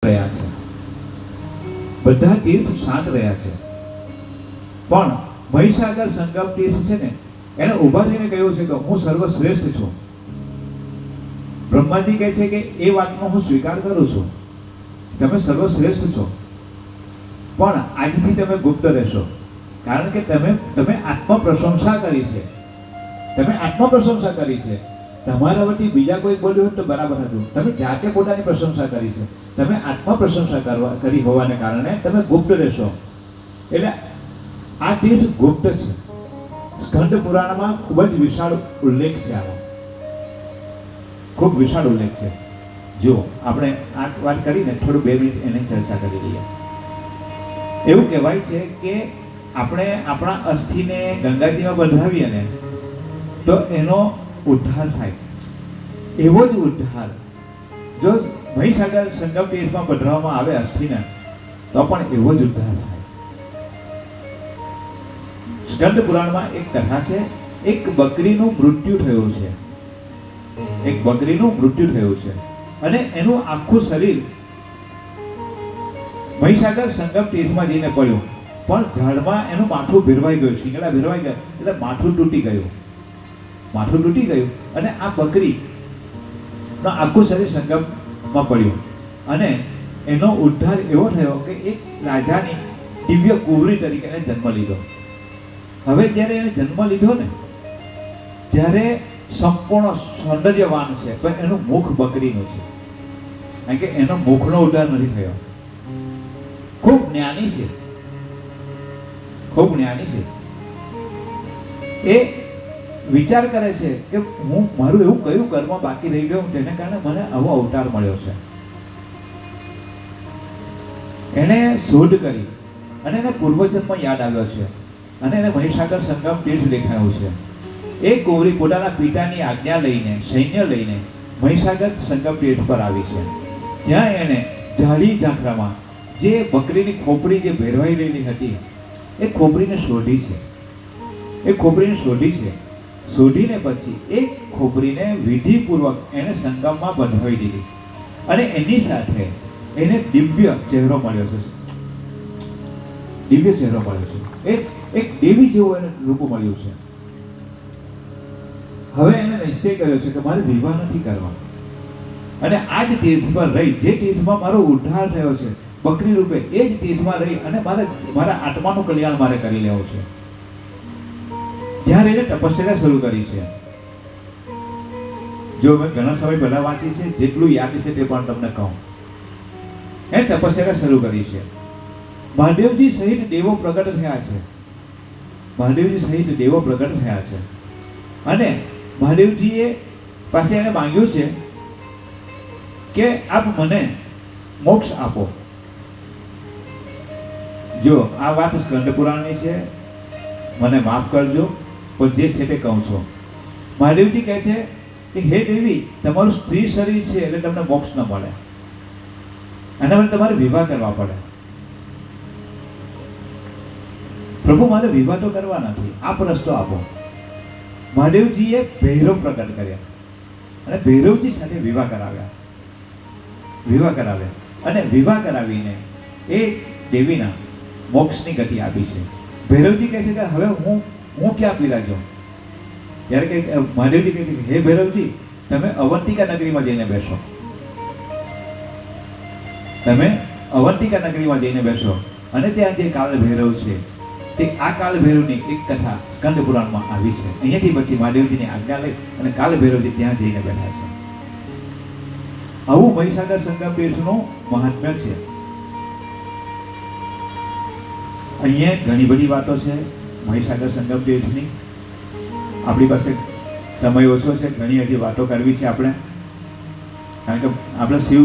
રહ્યા છે, બધા તીર્થ શાંત રહ્યા છે, પણ મહીસાગર સંગમ તીર્થ છે ને એને ઉભા થઈને કહ્યું છે કે હું સર્વશ્રેષ્ઠ છું. બ્રહ્માજી કહે છે કે એ વાતનો હું સ્વીકાર કરું છું, તમે સર્વશ્રેષ્ઠ છો, પણ આજથી તમે ગુપ્ત રહેશો, કારણ કે તમે આત્મ પ્રશંસા કરી છે, તમે આત્મ પ્રશંસા કરી છે. તમારા વતી બીજા કોઈ બોલ્યું હોય તો બરાબર હતું, તમે જાતે પોતાની પ્રશંસા કરી છે, તમે આત્મ પ્રશંસા કરી હોવાને કારણે તમે ગુપ્ત રહેશો. એટલે આ તીર્થ ગુપ્ત છે. સ્કંદ પુરાણમાં ખૂબ જ વિશાળ ઉલ્લેખ છે આનો, ખૂબ વિશાળ ઉલ્લેખ છે. જો આપણે આ વાત કરીને થોડું 2 મિનિટ એની ચર્ચા કરી લઈએ. એવું કહેવાય છે કે આપણે આપણા અસ્થિને ગંગાજીમાં બંધાવીએ ને તો એનો ઉદ્ધાર થાય. એવો જ ઉદ્ધાર જો મહીસાગર સંગમ તીર્થમાં બંધાવવામાં આવે અસ્થિને તો પણ એવો જ ઉદ્ધાર થાય. સ્કંદ પુરાણમાં એક કથા છે, એક બકરીનું મૃત્યુ થયું છે, એક બકરીનું મૃત્યુ થયું છે અને એનું આખું શરીર મહીસાગર સંગમ તીર્થમાં જઈને પડ્યું, પણ ઝાડમાં એનું માથું ભેરવાઈ ગયું, શિંગડા ભેરવાઈ ગયા એટલે માથું તૂટી ગયું, માથું તૂટી ગયું અને આ બકરી આખું શરીર સંગમમાં પડ્યું અને એનો ઉદ્ધાર એવો થયો કે એક રાજાની દિવ્ય કુંવરી તરીકે એને જન્મ લીધો. હવે જ્યારે એને જન્મ લીધો ને ત્યારે સંપૂર્ણ સૌંદર્યવાન છે, પણ એનું મુખ બકરીનું છે, કારણ કે એનો મુખનો ઉદ્ધાર નથી થયો. ખૂબ જ્ઞાની છે, ખૂબ જ્ઞાની છે. એ વિચાર કરે છે કે હું મારું એવું કયું કર્મ બાકી રહી ગયું તેને કારણે મને આવો અવતાર મળ્યો છે. એને શોધ કરી અને એને પૂર્વજન્મ યાદ આવ્યો છે અને એને મહીસાગર સંગમ તીર્થ દેખાયું છે. એ કુંવરી પોતાના પિતાની આજ્ઞા લઈને સૈન્ય લઈને મહીસાગર સંગમ તીર્થ પર આવી છે. ત્યાં એને જાળી ઝાંખરામાં જે બકરીની ખોપડી જે ભેરવાઈ રહેલી હતી એ ખોપરીને શોધી છે, એ ખોપરીને શોધી છે. શોધીને પછી એ ખોપરીને વિધિપૂર્વક એને સંગમમાં બંધાવી દીધી અને એની સાથે એને દિવ્ય ચહેરો મળ્યો છે, દિવ્ય ચહેરો મળ્યો છે. એક દેવી જેવું એને રૂપ મળ્યું છે. હવે એને નિશ્ચય કર્યો છે કે મારે વિવાહ નથી કરવા અને આ જ તીર્થ પર રહી, જે તીર્થમાં મારો ઉદ્ધાર થયો છે બકરી રૂપે, એ જ તીર્થમાં રહી અને મારા આત્માનું કલ્યાણ મારે કરી લેવું છે. ત્યારે એને તપસ્યા શરૂ કરી છે. જો મેં ઘણા સમય પહેલા વાંચી છે, જેટલું યાદ છે તે પણ તમને કહું. એ તપસ્યા શરૂ કરી છે. મહાદેવજી સહિત દેવો પ્રગટ થયા છે, મહાદેવજી સહિત દેવો પ્રગટ થયા છે અને મહાદેવજીએ પાસે એને માંગ્યું છે કે આપ મને મોક્ષ આપો. જો આ વાત સ્કંદ પુરાણની છે, મને માફ કરજો, પણ જે છે તે કહું છું. મહાદેવજી કહે છે કે હે દેવી, તમારું સ્ત્રી શરીર છે એટલે તમને મોક્ષ ન મળે, આના માટે તમારે વિવાહ કરવા પડે. પ્રભુ મારે વિવાહ તો કરવા નથી, આપ રસ્તો આપો. મહાદેવજીએ ભૈરવ પ્રગટ કર્યા અને ભૈરવજી સાથે વિવાહ કરાવ્યા, વિવાહ કરાવ્યા અને વિવાહ કરાવીને એ દેવીના મોક્ષની ગતિ આપી છે. ભૈરવજી કહે છે કે હવે હું ક્યાં પીરાજો? ત્યારે કે મહાદેવજી કહે છે કે હે ભૈરવજી, તમે અવંતિકા નગરીમાં જઈને બેસો, તમે અવંતિકા નગરીમાં જઈને બેસો અને ત્યાં જે કાળ ભૈરવ છે તે આ કાળ ભૈરવની એક કથા સ્કંદ પુરાણમાં આવી છે. અહીંયાથી પછી મહાદેવજીની આજ્ઞા લઈ અને કાળ ભૈરવજી ત્યાં જઈને બેઠા છે. આવું મહીસાગર સંગમ તીર્થનું મહાત્મ્ય છે. અહીંયા ઘણી બધી વાતો છે મહીસાગર સંગમ તીર્થની. આપણી પાસે સમય ઓછો છે, ઘણી હજી વાતો કરવી છે આપણે, કારણ કે આપણે શિવ